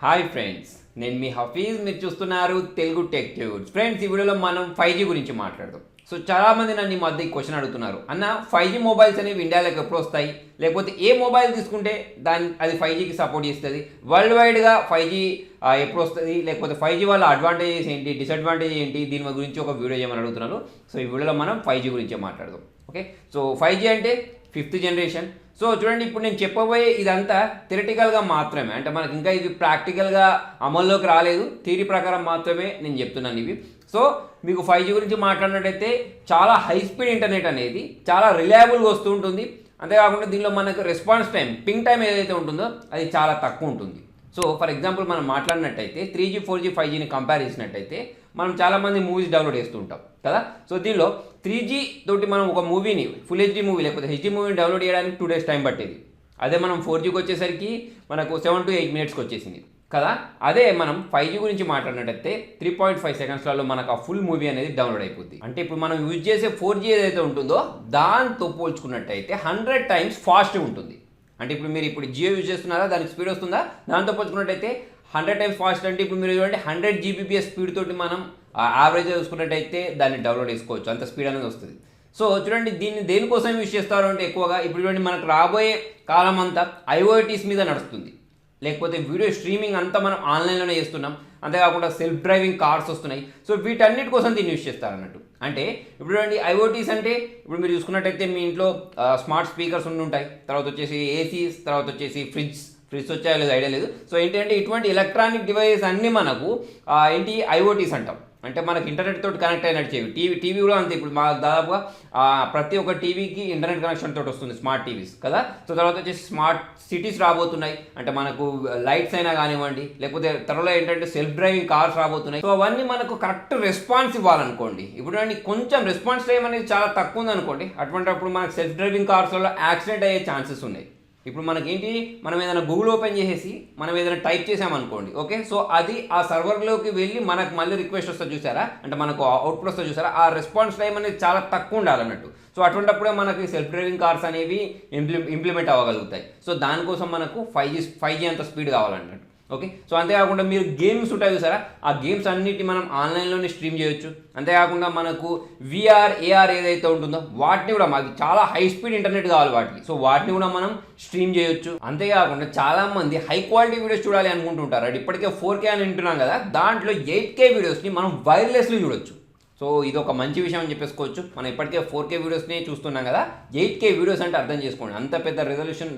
Hi friends, నేను మీ హఫీజ్. మీరు చూస్తున్నారు తెలుగు టెక్ ట్యూబ్స్. ఫ్రెండ్స్, ఈ వీడియోలో మనం 5G గురించి మాట్లాడదాం. సో చాలామంది నన్ను ఈ మధ్య క్వశ్చన్ అడుగుతున్నారు, అన్న 5G మొబైల్స్ అనేవి ఇండియాలోకి ఎప్పుడు వస్తాయి, లేకపోతే ఏ మొబైల్ తీసుకుంటే అది 5Gకి సపోర్ట్ చేస్తుంది, వరల్డ్ వైడ్గా 5G ఎప్పుడు వస్తుంది, లేకపోతే 5G వల్ల అడ్వాంటేజెస్ ఏంటి, డిసడ్వాంటేజ్ ఏంటి, దీని గురించి ఒక వీడియో చేయమని అడుగుతున్నారు. సో ఈ వీడియోలో మనం 5G గురించే మాట్లాడదాం. ఓకే, సో 5G అంటే 5th జనరేషన్. సో చూడండి, ఇప్పుడు నేను చెప్పబోయే ఇదంతా థియరిటికల్గా మాత్రమే, అంటే మనకి ఇంకా ఇది ప్రాక్టికల్గా అమల్లోకి రాలేదు, థియరీ ప్రకారం మాత్రమే నేను చెప్తున్నాను ఇవి. సో మీకు 5G గురించి మాట్లాడినట్టయితే చాలా హై స్పీడ్ ఇంటర్నెట్ అనేది చాలా రిలయబుల్గా వస్తూ ఉంటుంది. అంతేకాకుండా దీనిలో మనకు రెస్పాన్స్ టైం, పింగ్ టైం ఏదైతే ఉంటుందో అది చాలా తక్కువ ఉంటుంది. సో ఫర్ ఎగ్జాంపుల్ మనం మాట్లాడినట్టయితే 3G 4G 5Gని కంపేర్ చేసినట్టయితే మనం చాలామంది మూవీస్ డౌన్లోడ్ చేస్తూ ఉంటాం కదా. సో దీనిలో 3G తోటి మనం ఒక మూవీని ఫుల్ హెచ్డీ మూవీ లేకపోతే హెచ్డీ మూవీని డౌన్లోడ్ చేయడానికి 2 days టైం పట్టేది. అదే మనం 4Gకి వచ్చేసరికి మనకు 7 to 8 minutesకి వచ్చేసింది కదా. అదే మనం 5G గురించి మాట్లాడినట్టయితే 3.5 secondsలలో మనకు ఆ ఫుల్ మూవీ అనేది డౌన్లోడ్ అయిపోద్ది. అంటే ఇప్పుడు మనం యూజ్ చేసే 4G ఏదైతే ఉంటుందో దాంతో పోల్చుకున్నట్టయితే 100 times ఫాస్ట్గా ఉంటుంది. అంటే ఇప్పుడు జియో యూజ్ చేస్తున్నారా, దానికి స్పీడ్ వస్తుందా, దాంతో పోల్చుకున్నట్టయితే 100 times ఫాస్ట్. అంటే ఇప్పుడు మీరు చూడండి 100 Gbps స్పీడ్ తోటి మనం యావరేజ్గా చూసుకున్నట్టయితే దాన్ని డౌన్లోడ్ చేసుకోవచ్చు, అంత స్పీడ్ అనేది వస్తుంది. సో చూడండి, దీన్ని దేనికోసం యూజ్ చేస్తారు అంటే ఎక్కువగా ఇప్పుడు చూడండి మనకు రాబోయే కాలం అంతా IoTs మీద నడుస్తుంది, లేకపోతే వీడియో స్ట్రీమింగ్ అంతా మనం ఆన్లైన్లోనే చేస్తున్నాం. అంతేకాకుండా సెల్ఫ్ డ్రైవింగ్ కార్స్ వస్తున్నాయి. సో వీటన్నిటి కోసం దీన్ని యూజ్ చేస్తారు అన్నట్టు. అంటే ఇప్పుడు చూడండి IoTs అంటే ఇప్పుడు మీరు చూసుకున్నట్టయితే మీ ఇంట్లో స్మార్ట్ స్పీకర్స్ ఉంటాయి, తర్వాత వచ్చేసి ఏసీస్, తర్వాత వచ్చేసి ఫ్రిడ్జ్ వచ్చాయో లేదు ఐడియా లేదు. సో ఏంటంటే ఇటువంటి ఎలక్ట్రానిక్ డివైజెస్ అన్నీ మనకు IoTs అంటాం. అంటే మనకి ఇంటర్నెట్ తోటి కనెక్ట్ అయి నడిచేవి. టీవీ కూడా అంతే. ఇప్పుడు మాకు దాదాపుగా ప్రతి ఒక్క టీవీకి ఇంటర్నెట్ కనెక్షన్ తోటి వస్తుంది, స్మార్ట్ టీవీస్ కదా. సో తర్వాత వచ్చేసి స్మార్ట్ సిటీస్ రాబోతున్నాయి. అంటే మనకు లైట్స్ అయినా కానివ్వండి, లేకపోతే త్వరలో ఏంటంటే సెల్ఫ్ డ్రైవింగ్ కార్స్ రాబోతున్నాయి. సో అవన్నీ మనకు కరెక్ట్ రెస్పాన్స్ ఇవ్వాలనుకోండి. ఇప్పుడు కొంచెం రెస్పాన్స్ టైం అనేది చాలా తక్కువ ఉంది అనుకోండి, అటువంటిప్పుడు మనకు సెల్ఫ్ డ్రైవింగ్ కార్స్లలో యాక్సిడెంట్ అయ్యే ఛాన్సెస్ ఉన్నాయి. ఇప్పుడు మనకేంటి, మనం ఏదైనా గూగుల్ ఓపెన్ చేసేసి మనం ఏదైనా టైప్ చేసామనుకోండి, ఓకే, సో అది ఆ సర్వర్లోకి వెళ్ళి మనకు మళ్ళీ రిక్వెస్ట్ వస్తుంది చూసారా, అంటే మనకు అవుట్పుట్ వస్తుంది చూసారా, ఆ రెస్పాన్స్ టైం అనేది చాలా తక్కువ ఉండాలన్నట్టు. సో అటువంటిప్పుడే మనకి సెల్ఫ్ డ్రైవింగ్ కార్స్ అనేవి ఇంప్లిమెంట్ అవ్వగలుగుతాయి. సో దానికోసం మనకు 5G అంత స్పీడ్ కావాలన్నట్టు. ఓకే, సో అంతేకాకుండా మీరు గేమ్స్ ఉంటాయి చూసారా, ఆ గేమ్స్ అన్నిటి మనం ఆన్లైన్లోనే స్ట్రీమ్ చేయొచ్చు. అంతేకాకుండా మనకు VR AR ఏదైతే ఉంటుందో వాటిని కూడా, మాకు చాలా హై స్పీడ్ ఇంటర్నెట్ కావాలి వాటికి, సో వాటిని కూడా మనం స్ట్రీమ్ చేయొచ్చు. అంతేకాకుండా చాలామంది హై క్వాలిటీ వీడియోస్ చూడాలి అనుకుంటుంటారు. అది ఇప్పటికే 4K అని వింటున్నాం కదా, దాంట్లో 8K వీడియోస్ని మనం వైర్లెస్లో చూడొచ్చు. సో ఇది ఒక మంచి విషయం అని చెప్పేసుకోవచ్చు. మనం ఇప్పటికే 4K వీడియోస్ని చూస్తున్నాం కదా, 8K వీడియోస్ అంటే అర్థం చేసుకోండి, అంత పెద్ద రెజల్యూషన్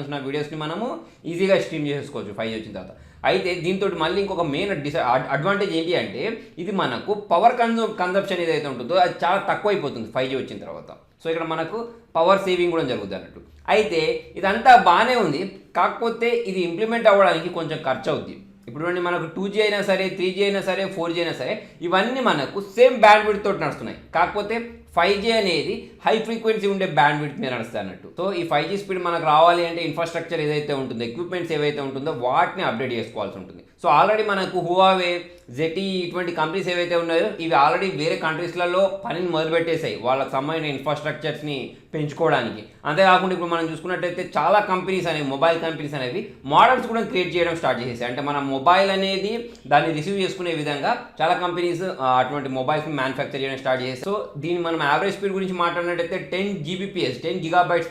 ఉన్న వీడియోస్ని మనము ఈజీగా స్ట్రీమ్ చేసుకోవచ్చు 5G వచ్చిన తర్వాత. అయితే దీంతో మళ్ళీ ఇంకొక మెయిన్ అడ్వాంటేజ్ ఏంటి అంటే, ఇది మనకు పవర్ కన్జంప్షన్ ఏదైతే ఉంటుందో అది చాలా తక్కువ అయిపోతుంది 5G వచ్చిన తర్వాత. సో ఇక్కడ మనకు పవర్ సేవింగ్ కూడా జరుగుతుంది అన్నట్టు. అయితే ఇదంతా బాగానే ఉంది, కాకపోతే ఇది ఇంప్లిమెంట్ అవ్వడానికి కొంచెం ఖర్చు అవుద్ది. ఇప్పుడు మనకు 2G అయినా సరే, 3G అయినా సరే, 4G అయినా సరే, ఇవన్నీ మనకు సేమ్ బ్యాండ్ విడ్త్ తోటి నడుస్తున్నాయి. కాకపోతే 5G అనేది హై ఫ్రీక్వెన్సీ ఉండే బ్యాండ్ విడ్త్ మీద నడుస్తాయి అన్నట్టు. సో ఈ 5G స్పీడ్ మనకు రావాలి అంటే ఇన్ఫ్రాస్ట్రక్చర్ ఏదైతే ఉంటుందో, ఎక్విప్మెంట్స్ ఏవైతే ఉంటుందో వాటిని అప్డేట్ చేసుకోవాల్సి ఉంటుంది. సో ఆల్రెడీ మనకు హువావే, ZTE ఇటువంటి కంపెనీస్ ఏవైతే ఉన్నాయో ఇవి ఆల్రెడీ వేరే కంట్రీస్లలో పనిని మొదలుపెట్టేసాయి వాళ్ళకి సంబంధించిన ఇన్ఫ్రాస్ట్రక్చర్స్ని పెంచుకోవడానికి. అంతేకాకుండా ఇప్పుడు మనం చూసుకున్నట్టయితే చాలా కంపెనీస్ అనేవి, మొబైల్ కంపెనీస్ అనేవి మోడల్స్ కూడా క్రియేట్ చేయడం స్టార్ట్ చేసేసాయి. అంటే మన మొబైల్ అనేది దాన్ని రిసీవ్ చేసుకునే విధంగా చాలా కంపెనీస్ అటువంటి మొబైల్స్ని మ్యానుఫ్యాక్చర్ చేయడం స్టార్ట్ చేసి. సో దీన్ని మనం యావరేజ్ స్పీడ్ గురించి మాట్లాడినట్టయితే 10 Gbps 10 GB/s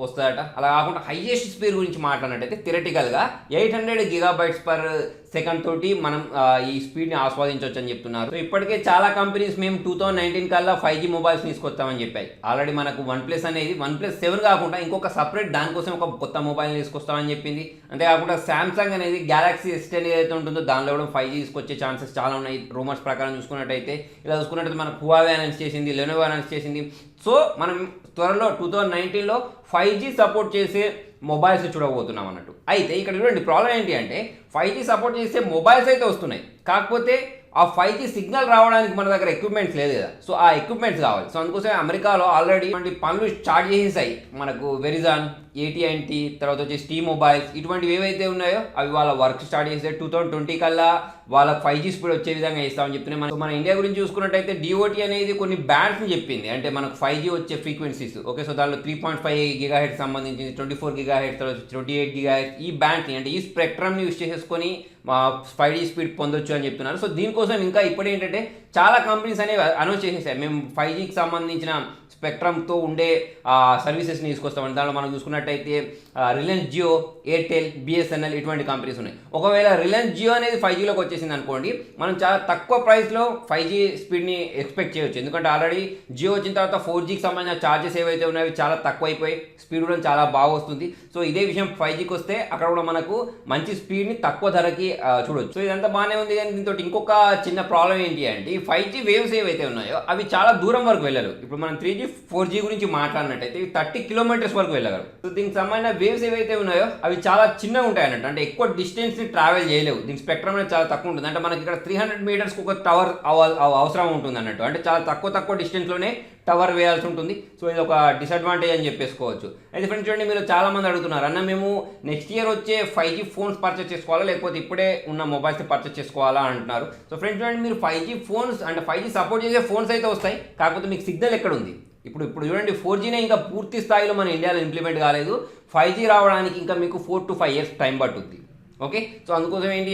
వస్తుందట. అలా కాకుండా హైయెస్ట్ స్పీడ్ గురించి మాట్లాడినట్టయితే థియరిటికల్గా 800 GB/s తోటి మనం ఈ స్పీడ్ని ఆస్వాదించవచ్చు అని చెప్తున్నారు. సో ఇప్పటికే చాలా కంపెనీస్ మేము 2019 కల్లా 5G మొబైల్స్ తీసుకొస్తామని చెప్పాయి. ఆల్రెడీ మనకు OnePlus అనేది OnePlus 7 కాకుండా ఇంకొక సపరేట్ దానికోసం ఒక కొత్త మొబైల్ తీసుకొస్తామని చెప్పింది. అంతేకాకుండా సామ్సంగ్ అనేది Galaxy S10 ఏదైతే ఉంటుందో దానిలో కూడా 5G తీసుకొచ్చే ఛాన్సెస్ చాలా ఉన్నాయి రూమర్స్ ప్రకారం చూసుకున్నట్టయితే. ఇలా చూసుకున్నట్టయితే మనకు హువావే అనౌన్స్ చేసింది, లెనోవో అనౌన్స్ చేసింది. సో మనం త్వరలో 2019లో 5G సపోర్ట్ చేసే మొబైల్స్ చూడబోతున్నాం అన్నట్టు. అయితే ఇక్కడ చూడండి, ప్రాబ్లం ఏంటి అంటే 5G సపోర్ట్ చేసే మొబైల్స్ అయితే వస్తున్నాయి, కాకపోతే ఆ 5G సిగ్నల్ రావడానికి మన దగ్గర ఎక్విప్మెంట్స్ లేదు కదా, సో ఆ ఎక్విప్మెంట్స్ కావాలి. సో అందుకోసం అమెరికాలో ఆల్రెడీ ఇటువంటి పనులు స్టార్ట్ చేసేసాయి. మనకు వెరిజాన్, AT&T, తర్వాత వచ్చేసి టీ మొబైల్స్, ఇటువంటివి ఏవైతే ఉన్నాయో అవి వాళ్ళ వర్క్ స్టార్ట్ చేస్తే 2020 కల్లా వాళ్ళకి 5G స్పీడ్ వచ్చే విధంగా ఇస్తామని చెప్తున్నాయి. మన ఇండియా గురించి చూసుకున్నట్టయితే DOT అనేది కొన్ని బ్యాండ్స్ని చెప్పింది, అంటే మనకు 5G వచ్చే ఫ్రీక్వెన్సీస్. ఓకే, సో దానిలో 3.5 GHz సంబంధించింది, 24 GHz, 28 GHz ఈ బ్యాండ్ని, అంటే ఈ స్పెక్ట్రమ్ని యూస్ చేసేసుకొని 5G స్పీడ్ పొందొచ్చు అని చెప్తున్నారు. సో దీనికోసం ఇంకా ఇప్పుడు ఏంటంటే చాలా కంపెనీస్ అనేవి అనౌన్స్ చేసేసాయి, మేము 5Gకి సంబంధించిన స్పెక్ట్రమ్తో ఉండే సర్వీసెస్ని తీసుకొస్తామని. దాంట్లో మనం చూసుకున్నట్టయితే రిలయన్స్ జియో, ఎయిర్టెల్, BSNL ఇటువంటి కంపెనీస్ ఉన్నాయి. ఒకవేళ రిలయన్స్ జియో అనేది 5Gలోకి వచ్చేసింది అనుకోండి, మనం చాలా తక్కువ ప్రైస్లో 5G స్పీడ్ని ఎక్స్పెక్ట్ చేయొచ్చు. ఎందుకంటే ఆల్రెడీ జియో వచ్చిన తర్వాత 4Gకి సంబంధించిన ఛార్జెస్ ఏవైతే ఉన్నాయో అవి చాలా తక్కువ అయిపోయి స్పీడ్ కూడా చాలా బాగా వస్తుంది. సో ఇదే విషయం 5Gకి వస్తే అక్కడ కూడా మనకు మంచి స్పీడ్ని తక్కువ ధరకి చూడొచ్చు. సో ఇదంతా బాగానే ఉంది, కానీ దీంతో ఇంకొక చిన్న ప్రాబ్లం ఏంటి అంటే 5G వేవ్స్ ఏవైతే ఉన్నాయో అవి చాలా దూరం వరకు వెళ్ళరు. ఇప్పుడు మనం 3G 4G గురించి మాట్లాడినట్టయితే 30 కిలోమీటర్స్ వరకు వెళ్ళగలరు. సో దీనికి సంబంధించిన వేవ్స్ ఏవైతే ఉన్నాయో అవి చాలా చిన్నగా ఉంటాయి అన్నట్టు, అంటే ఎక్కువ డిస్టెన్స్ని ట్రావెల్ చేయలేవు. దీని స్పెక్ట్రమ్ అనేది చాలా తక్కువ ఉంటుంది, అంటే మనకి ఇక్కడ 300 మీటర్స్కి ఒక టవర్ అవసరం ఉంటుంది అన్నట్టు, అంటే చాలా తక్కువ డిస్టెన్స్లోనే టవర్ వేయాల్సి ఉంటుంది. సో ఇది ఒక డిసడ్వాంటేజ్ అని చెప్పేసుకోవచ్చు. అయితే ఫ్రెండ్స్ చూడండి, మీరు చాలామంది అడుగుతున్నారు, అన్న మేము నెక్స్ట్ ఇయర్ వచ్చే 5G ఫోన్స్ పర్చేస్ చేసుకోవాలా లేకపోతే ఇప్పుడే ఉన్న మొబైల్స్ పర్చేస్ చేసుకోవాలా అంటున్నారు. సో ఫ్రెండ్స్ చూడండి, మీరు 5G ఫోన్స్ అంటే 5G సపోర్ట్ చేసే ఫోన్స్ అయితే వస్తాయి, కాకపోతే మీకు సిగ్నల్ ఎక్కడ ఉంది? ఇప్పుడు చూడండి, 4Gనే ఇంకా పూర్తి స్థాయిలో మన ఇండియాలో ఇంప్లిమెంట్ కాలేదు. 5G రావడానికి ఇంకా మీకు 4 to 5 years టైం పట్టుద్ది. ఓకే, సో అందుకోసం ఏంటి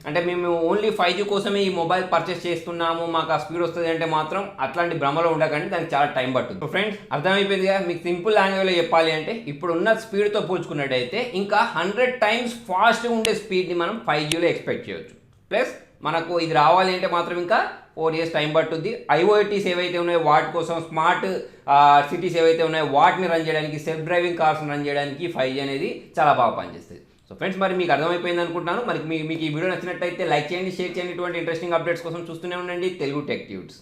అంటే మేము ఓన్లీ 5G కోసమే ఈ మొబైల్ పర్చేస్ చేస్తున్నాము, మాకు ఆ స్పీడ్ వస్తుంది అంటే మాత్రం అట్లాంటి భ్రమలో ఉండకండి, దానికి చాలా టైం పడుతుంది. సో ఫ్రెండ్స్ అర్థమైపోయిందిగా, మీకు సింపుల్ లాంగ్వేజ్లో చెప్పాలి అంటే ఇప్పుడున్న స్పీడ్తో పోల్చుకున్నట్టయితే ఇంకా 100 times ఫాస్ట్గా ఉండే స్పీడ్ని మనం 5Gలో ఎక్స్పెక్ట్ చేయొచ్చు. ప్లస్ మనకు ఇది రావాలి అంటే మాత్రం ఇంకా 4 years టైం పట్టుద్ది. IoTs ఏవైతే ఉన్నాయో వాటి కోసం, స్మార్ట్ సిటీస్ ఏవైతే ఉన్నాయో వాటిని రన్ చేయడానికి, సెల్ఫ్ డ్రైవింగ్ కార్స్ రన్ చేయడానికి 5G అనేది చాలా బాగా పనిచేస్తుంది. సో ఫ్రెండ్స్ మరి మీకు అర్థమైపోయింది అనుకుంటున్నాను. మీకు ఈ వీడియో నచ్చినట్టయితే లైక్ చేయండి, షేర్ చేయండి. ఇటువంటి ఇంట్రెస్టింగ్ అప్డేట్స్ కోసం చూస్తూనే ఉండండి తెలుగు టెక్ ట్యూట్స్.